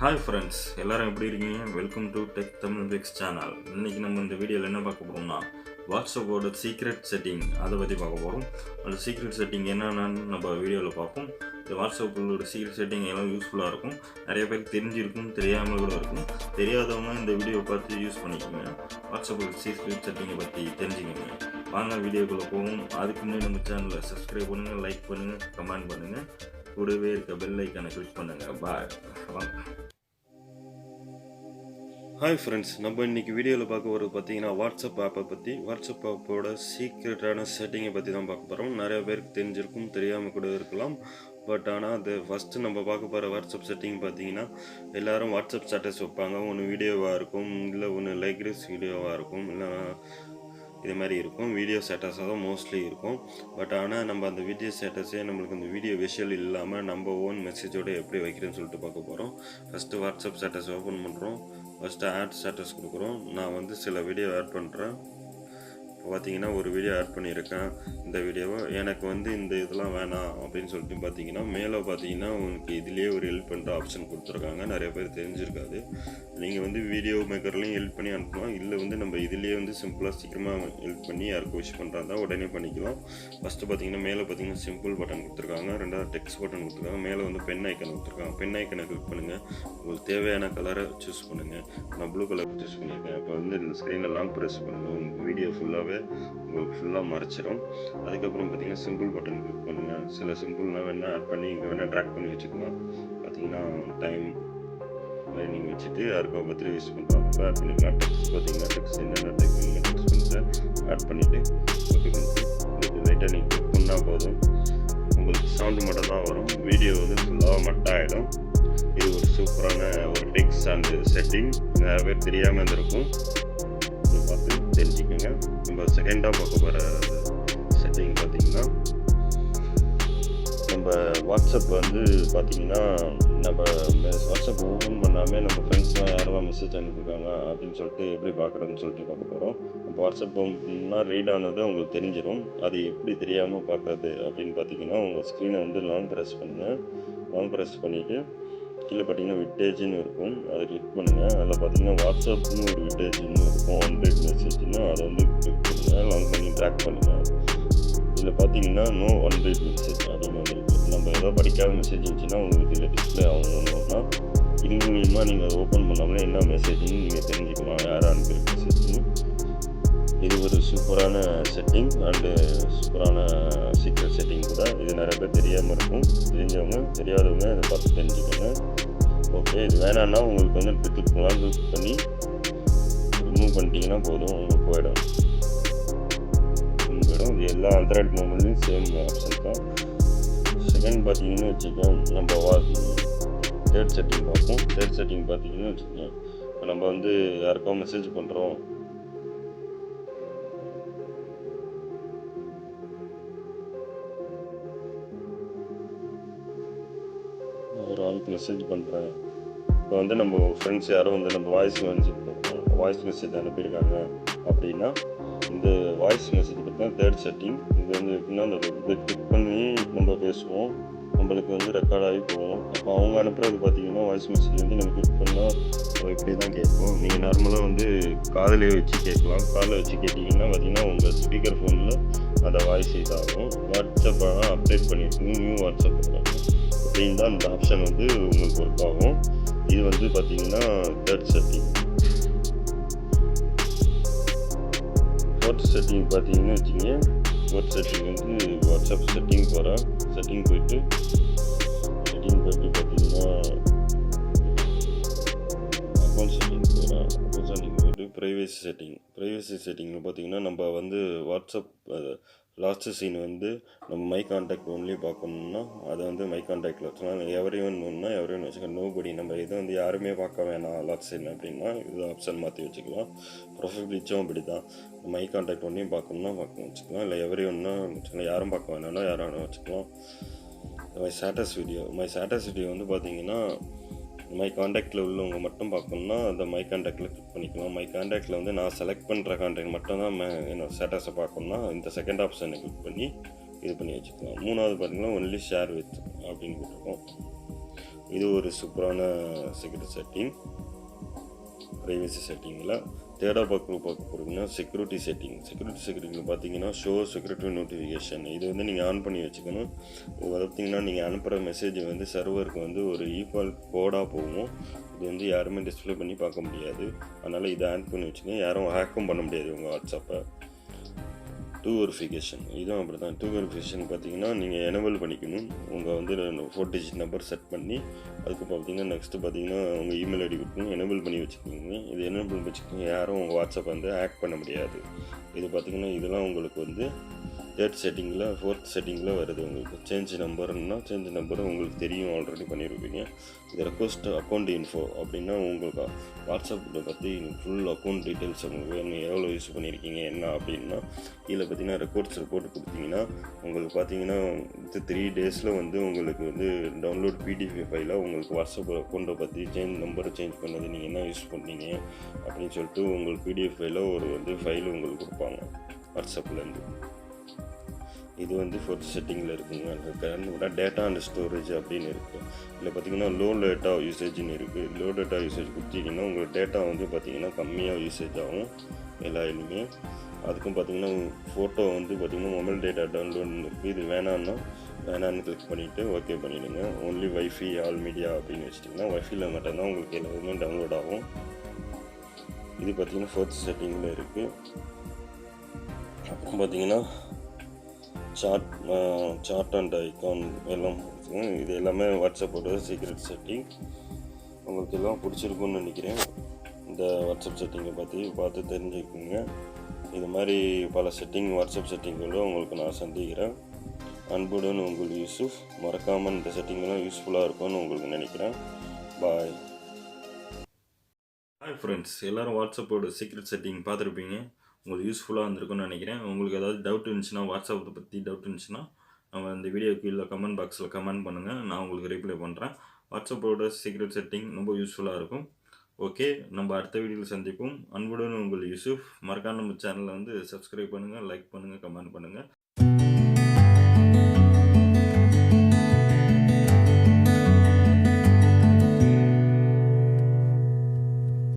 Hi friends, எல்லோரும் எப்படி இருக்கீங்க? Welcome to tech Tamil pics channel. இன்றைக்கி நம்ம இந்த வீடியோவில் என்ன பார்க்க போகிறோம்னா, வாட்ஸ்அப்போட சீக்ரெட் செட்டிங் அதை பற்றி பார்க்க போகிறோம். அந்த சீக்ரெட் செட்டிங் என்னென்னு நம்ம வீடியோவில் பார்ப்போம். இந்த வாட்ஸ்அப்போட சீக்ரெட் செட்டிங் எல்லாம் யூஸ்ஃபுல்லாக இருக்கும். நிறைய பேருக்கு தெரிஞ்சிருக்கும், தெரியாமல் கூட இருக்கும். தெரியாதவங்க இந்த வீடியோவை பார்த்து யூஸ் பண்ணிக்கோங்க. வாட்ஸ்அப்போட சீக்ரெட் செட்டிங்கை பற்றி தெரிஞ்சுக்கோங்க. வாங்க வீடியோக்குள்ளே போவோம். அதுக்கு முன்னாடி நம்ம சேனலை சப்ஸ்கிரைப் பண்ணுங்கள், லைக் பண்ணுங்கள், கமெண்ட் பண்ணுங்கள். கூடவே இருக்க பெல் ஐக்கானை கிளிக் பண்ணுங்கள். பாய். வாங்க. ஹாய் ஃப்ரெண்ட்ஸ், நம்ம இன்றைக்கி வீடியோவில் பார்க்க போகிறது பார்த்தீங்கன்னா வாட்ஸ்அப் ஆப்பை பற்றி. வாட்ஸ்அப் ஆப்போட சீக்ரெட்டான செட்டிங்கை பற்றி தான் பார்க்க போகிறோம். நிறைய பேருக்கு தெரிஞ்சிருக்கும், தெரியாமல் கூட இருக்கலாம். பட் ஆனால் அது ஃபஸ்ட்டு நம்ம பார்க்க போகிற வாட்ஸ்அப் செட்டிங் பார்த்தீங்கன்னா, எல்லோரும் வாட்ஸ்அப் ஸ்டேட்டஸ் வைப்பாங்க. ஒன்று வீடியோவாக இருக்கும், இல்லை ஒன்று லைக்ரஸ் வீடியோவாக இருக்கும், இல்லை இது மாதிரி இருக்கும். வீடியோ ஸ்டேட்டஸாக தான் மோஸ்ட்லி இருக்கும். பட் ஆனால் நம்ம அந்த வீடியோ ஸ்டேட்டஸே நம்மளுக்கு அந்த வீடியோ விஷுவல் இல்லாமல் நம்ம ஓன் மெசேஜோடு எப்படி வைக்கிறேன்னு சொல்லிட்டு பார்க்க போகிறோம். ஃபஸ்ட்டு வாட்ஸ்அப் ஸ்டேட்டஸ் ஓப்பன் பண்ணுறோம். ஃபஸ்ட்டு ஆட் ஸ்டேட்டஸ் கொடுக்குறோம். நான் வந்து சில வீடியோ ஆட் பண்ணுறேன். இப்போ பார்த்தீங்கன்னா ஒரு வீடியோ ஆட் பண்ணியிருக்கேன். இந்த வீடியோவை எனக்கு வந்து இந்த இதெல்லாம் வேணாம் அப்படின்னு சொல்லிட்டு பார்த்தீங்கன்னா, மேலே பார்த்தீங்கன்னா உங்களுக்கு இதுலேயே ஒரு ஹெல்ப் பண்ணுற ஆப்ஷன் கொடுத்துருக்காங்க. நிறைய பேர் தெரிஞ்சிருக்காது. நீங்கள் வந்து வீடியோ மேக்கர்லையும் ஹெல்ப் பண்ணி அனுப்பலாம், இல்லை வந்து நம்ம இதுலேயே வந்து சிம்பிளாக சீக்கிரமாக ஹெல்ப் பண்ணி யாருக்கு விஷ் பண்ணுறாங்க உடனே பண்ணிக்கலாம். ஃபஸ்ட்டு பார்த்தீங்கன்னா மேலே பார்த்தீங்கன்னா சிம்பிள் பட்டன் கொடுத்துருக்காங்க. ரெண்டாவது டெக்ஸ்ட் பட்டன் கொடுத்துருக்காங்க. மேலே வந்து பென் ஐக்கன் கொடுத்துருக்காங்க. பென் ஐக்கனை கிளிக் பண்ணுங்கள். உங்களுக்கு தேவையான கலரை சூஸ் பண்ணுங்கள். நான் ப்ளூ கலர் சூஸ் பண்ணியிருக்கேன். இப்போ வந்து இந்த ஸ்க்ரீனில் லாங் ப்ரெஸ் பண்ணுங்கள். உங்கள் வீடியோ ஃபுல்லாகவே உங்களுக்கு ஃபுல்லாக மறைச்சிடும். அதுக்கப்புறம் பார்த்தீங்கன்னா சிம்பிள் பட்டன் கிளிக் பண்ணுங்கள். சில சிம்பிள்னால் வேணால் ஆட் பண்ணி இங்கே வேணால் ட்ராக் பண்ணி வச்சுக்கலாம். பார்த்தீங்கன்னா டைம் நீங்கள் வச்சுட்டு யாருக்கோ பற்றி யூஸ் பண்ணுறாங்க அப்போ ஆட் பண்ணிக்கலாம். டெக்ஸ்ட் பார்த்தீங்கன்னா டெக்ஸ்ட் என்னென்ன டைப் பண்ணி டெக்ஸ்ட் பண்ணிட்டு ஆட் பண்ணிவிட்டு ஓகே பண்ணிட்டு லைட்டாக நீங்கள் கிளிக் பண்ணால் போதும். உங்களுக்கு சவுண்டு மட்டும் தான் வரும். வீடியோ வந்து ஃபுல்லாக மட்டாகிடும். இது ஒரு சூப்பரான ஒரு டெக்ஸ்ட் அண்ட் செட்டிங். நிறைய பேர் தெரியாமல் இருந்திருக்கும். இதை பார்த்து தெரிஞ்சுக்கோங்க. நம்ம செகண்டாக பார்க்க போகிற செட்டிங் பார்த்தீங்கன்னா, நம்ம வாட்ஸ்அப் வந்து பார்த்திங்கன்னா நம்ம வாட்ஸ்அப் ஓப்பன் பண்ணாமல் நம்ம ஃப்ரெண்ட்ஸ்லாம் யாரெல்லாம் மெசேஜ் அனுப்பியிருக்காங்க அப்படின்னு சொல்லிட்டு எப்படி பார்க்குறதுன்னு சொல்லிட்டு பார்க்க போகிறோம். நம்ம வாட்ஸ்அப் ஓப்பன்னா ரீட் ஆனது உங்களுக்கு தெரிஞ்சிடும். அது எப்படி தெரியாமல் பார்க்குறது அப்படின்னு பார்த்தீங்கன்னா, உங்கள் ஸ்க்ரீனை வந்து லாங் ப்ரெஸ் பண்ணுங்கள். லாங் ப்ரெஸ் பண்ணிவிட்டு கீழே பார்த்தீங்கன்னா விட்டேஜ்னு இருக்கும். அதை கிளிக் பண்ணுங்கள். அதில் பார்த்தீங்கன்னா வாட்ஸ்அப்னு ஒரு விட்டேஜ்னு இருக்கும். 100 மெசேஜ்னு அதை வந்து கிளிக் பண்ணுங்கள். லாங் பண்ணி ட்ராக் பண்ணுங்கள். இதில் பார்த்தீங்கன்னா நோ 100 மெசேஜ் அப்படின்னு வந்துருக்கு. நம்ம ஏதோ படிக்காத மெசேஜ் இருந்துச்சுன்னா உங்களுக்கு இதில் டிஸ்பிளே ஆகணும்னா இது மூலியமாக நீங்கள் அதை ஓப்பன் பண்ணாமல் என்ன மெசேஜ்னு நீங்கள் தெரிஞ்சுக்கலாம், யார் அனுப்பியிருக்க மெசேஜ்னு. இது ஒரு சூப்பரான செட்டிங் அண்டு சூப்பரான சீக்ரெட் செட்டிங் கூட. இது நிறைய பேர் தெரியாமல் இருக்கும். தெரிஞ்சவங்க தெரியாதவங்க இதை பார்த்து தெரிஞ்சுக்கோங்க. ஓகே, இது வேணான்னா உங்களுக்கு வந்து கிளிக் பண்ணி ரிமூவ் பண்ணிட்டீங்கன்னா போதும், உங்களுக்கு போயிடும். இது எல்லா ஆண்ட்ராய்ட் மொபைல்லையும் சேம் ஆப்ஷன் தான். செகண்ட் பார்த்தீங்கன்னு வச்சுக்கோங்க, நம்ம தேர்ட் செட்டிங் பார்ப்போம். தேர்ட் செட்டிங் பார்த்தீங்கன்னு வச்சுக்கோங்க, இப்போ நம்ம வந்து யாருக்கோ மெசேஜ் பண்ணுறோம். ஒரு ஆளுக்கு மெசேஜ் பண்ணுறேன். இப்போ வந்து நம்ம ஃப்ரெண்ட்ஸ் யாரும் வந்து நம்ம வாய்ஸ் மெசேஜ் அனுப்பியிருக்காங்க அப்படின்னா, இந்த வாய்ஸ் மெசேஜ் பார்த்தீங்கன்னா தேர்ட் செட்டிங். இது வந்து எப்படின்னா, அந்த கிளிக் பண்ணி நம்ம பேசுவோம், நம்மளுக்கு வந்து ரெக்கார்ட் ஆகி போவோம். அப்போ அவங்க அனுப்புறது பார்த்தீங்கன்னா வாய்ஸ் மெசேஜ் வந்து நம்ம கிளிக் பண்ணால் இப்படி தான் கேட்கும். நீங்கள் நார்மலாக வந்து காதிலே வச்சு கேட்கலாம். காதில் வச்சு கேட்டிங்கன்னா பார்த்தீங்கன்னா உங்கள் ஸ்பீக்கர் ஃபோனில் அந்த வாய்ஸ் இதாகும். வாட்ஸ்அப் ஆனால் அப்டேட் பண்ணிட்டு நியூ வாட்ஸ்அப் அப்படின்னு தான் அந்த ஆப்ஷன் வந்து உங்களுக்கு ஒர்க் ஆகும். இது வந்து பார்த்தீங்கன்னா தேர்ட் செட்டிங். ஃபோர்த் செட்டிங் பார்த்தீங்கன்னு வச்சுங்க, ஃபோர்த் செட்டிங் வந்து வாட்ஸ்அப் செட்டிங் போகிறேன். செட்டிங் போயிட்டு பார்த்தீங்கன்னா அக்கௌண்ட் செட்டிங் போகிறேன். அக்கௌண்ட் செட்டிங் போய்ட்டு ப்ரைவசி செட்டிங்கில் பார்த்தீங்கன்னா, நம்ம வந்து வாட்ஸ்அப் லாஸ்ட்டு சீன் வந்து நம்ம மை கான்டாக்ட் ஒன்லி பார்க்கணுன்னா அதை வந்து மை கான்டாக்டில் வச்சுக்கலாம். எவரி ஒன் வச்சுக்கலாம். நோபடி நம்ம இதை வந்து யாருமே பார்க்க வேணாம் லாஸ்ட் சீன் அப்படின்னா இது ஆப்ஷன் மாற்றி வச்சுக்கலாம். ப்ரொஃபைல் பிக்சரும் அப்படி தான். மை கான்டாக்ட் ஒன்லையும் பார்க்கணுன்னா வச்சுக்கலாம், இல்லை எவரி ஒன்றா வச்சுக்கலாம். யாரும் பார்க்க வேணாம்னா யாரும் வச்சுக்கலாம். மை ஸ்டேட்டஸ் வீடியோ வந்து பார்த்தீங்கன்னா, மை கான்டாக்டில் உள்ளவங்க மட்டும் பார்க்கணுன்னா அந்த மை கான்டாக்டில் கிளிக் பண்ணிக்கலாம். மை கான்டாக்டில் வந்து நான் செலக்ட் பண்ணுற கான்டாக்ட் மட்டும் தான் என்னோட ஸ்டேட்டஸை பார்க்கணுன்னா இந்த செகண்ட் ஆப்ஷனை கிளிக் பண்ணி இது பண்ணி வச்சுக்கலாம். மூணாவது பார்த்தீங்கன்னா ஒன்லி ஷேர் வித் அப்படின்னு போட்டிருக்கோம். இது ஒரு சூப்பரான செக்யூரிட்டி செட்டிங். ப்ரைவசி செட்டிங்கில் தேர்டாக பார்க்க போகிறீங்கன்னா செக்யூரிட்டி செட்டிங்கில் பார்த்தீங்கன்னா ஷோ செக்யூரிட்டி நோட்டிஃபிகேஷன். இது வந்து நீங்கள் ஆன் பண்ணி வச்சுக்கணும். இது பார்த்தீங்கன்னா நீங்கள் அனுப்புகிற மெசேஜ் வந்து சர்வருக்கு வந்து ஒரு ஈக்குவல் கோடாக போகும். இது வந்து யாருமே டிஸ்பிளே பண்ணி பார்க்க முடியாது. அதனால் இதை ஆன் பண்ணி வச்சுக்கோங்க. யாரும் ஹேக்கும் பண்ண முடியாது உங்கள் வாட்ஸ்அப்பை. டூ வெரிஃபிகேஷன் இதுவும் அப்படி தான். டூ வெரிஃபிகேஷன் பார்த்தீங்கன்னா நீங்கள் எனேபிள் பண்ணிக்கணும். உங்கள் வந்து 4 டிஜிட் நம்பர் செட் பண்ணி அதுக்கு பார்த்தீங்கன்னா நெக்ஸ்ட்டு பார்த்தீங்கன்னா உங்கள் இமெயில் ஐடி கொடுக்கணும். எனேபிள் பண்ணி வச்சுக்கோங்க. இது எனேபிள் பண்ணி வச்சுக்கோங்க. யாரும் உங்கள் வாட்ஸ்அப் வந்து ஹேக் பண்ண முடியாது. இது பார்த்தீங்கன்னா இதெல்லாம் உங்களுக்கு வந்து தேர்ட் செட்டிங்கில் 4th செட்டிங்கில் வருது. உங்களுக்கு சேஞ்ச் நம்பர் உங்களுக்கு தெரியும், ஆல்ரெடி பண்ணியிருப்பீங்க. இது ரெக்வஸ்ட் அக்கௌண்ட் இன்ஃபோ அப்படின்னா உங்களுக்கு வாட்ஸ்அப்பில் பற்றி ஃபுல் அக்கௌண்ட் டீட்டெயில்ஸ் உங்களுக்கு வேணும், எவ்வளோ யூஸ் பண்ணியிருக்கீங்க என்ன அப்படின்னா இதில் பார்த்தீங்கன்னா ரெக்கார்ட்ஸ் ரிப்போர்ட் கொடுத்தீங்கன்னா உங்களுக்கு பார்த்தீங்கன்னா 3 டேஸில் வந்து உங்களுக்கு வந்து டவுன்லோட் பிடிஎஃப் ஃபைலாக உங்களுக்கு வாட்ஸ்அப் அக்கௌண்ட்டை பற்றி நம்பரை சேஞ்ச் பண்ணது நீங்கள் என்ன யூஸ் பண்ணீங்க அப்படின்னு சொல்லிட்டு உங்களுக்கு பிடிஎஃப் ஃபைலாக ஒரு வந்து ஃபைல் உங்களுக்கு கொடுப்பாங்க வாட்ஸ்அப்லேருந்து. இது வந்து 4th செட்டிங்கில் இருக்குங்க. டேட்டா அண்ட் ஸ்டோரேஜ் அப்படின்னு இருக்குது. இதில் பார்த்தீங்கன்னா லோ டேட்டா யூசேஜ்னு இருக்குது. லோ டேட்டா யூசேஜ் கொடுத்தீங்கன்னா உங்களுக்கு டேட்டா வந்து பார்த்தீங்கன்னா கம்மியாக யூசேஜ் ஆகும் எல்லா இதுலையுமே. அதுக்கும் பார்த்தீங்கன்னா ஃபோட்டோ வந்து பார்த்தீங்கன்னா மொபைல் டேட்டா டவுன்லோட்னு இருக்குது. இது வேணான்னு கிளிக் பண்ணிவிட்டு ஓகே பண்ணிவிடுங்க. ஒன்லி வைஃபை ஆல் மீடியா அப்படின்னு வச்சிட்டிங்கன்னா வைஃபைல மட்டும்தான் உங்களுக்கு எல்லாமே டவுன்லோட் ஆகும். இது பார்த்தீங்கன்னா 4th செட்டிங்கில் இருக்குது. அப்புறம் பார்த்தீங்கன்னா சார்ட் அண்ட் ஐகான் எல்லாம் இருக்குங்க. இது எல்லாமே வாட்ஸ்அப்போட சீக்ரெட் செட்டிங். உங்களுக்கு எல்லாம் பிடிச்சிருக்குன்னு நினைக்கிறேன். இந்த வாட்ஸ்அப் செட்டிங்கை பார்த்து தெரிஞ்சுக்குங்க. இது மாதிரி பல வாட்ஸ்அப் செட்டிங்களோட உங்களுக்கு நான் சந்திக்கிறேன். அன்புடன் உங்கள் யூசுஃப். மறக்காமல் இந்த செட்டிங்கெல்லாம் யூஸ்ஃபுல்லாக இருக்கும்னு உங்களுக்கு நினைக்கிறேன். பாய். ஹாய் ஃப்ரெண்ட்ஸ், எல்லோரும் வாட்ஸ்அப்போட சீக்ரெட் செட்டிங் பார்த்துருப்பீங்க. உங்களுக்கு யூஸ்ஃபுல்லாக இருந்திருக்குன்னு நினைக்கிறேன். உங்களுக்கு ஏதாவது டவுட் இருந்துச்சுன்னா, வாட்ஸ்அப்பை பற்றி டவுட் இருந்துச்சுன்னா நம்ம இந்த வீடியோக்கு இல்லை கமெண்ட் பாக்ஸில் கமெண்ட் பண்ணுங்கள். நான் உங்களுக்கு ரிப்ளை பண்ணுறேன். வாட்ஸ்அப்போட சீக்ரெட் செட்டிங் ரொம்ப யூஸ்ஃபுல்லாக இருக்கும். ஓகே, நம்ம அடுத்த வீடியோவில் சந்திப்போம். அன்புடன் உங்கள் யூசுஃப். மறக்காம நம்ம சேனலை வந்து சப்ஸ்கிரைப் பண்ணுங்கள், லைக் பண்ணுங்கள், கமெண்ட் பண்ணுங்கள்.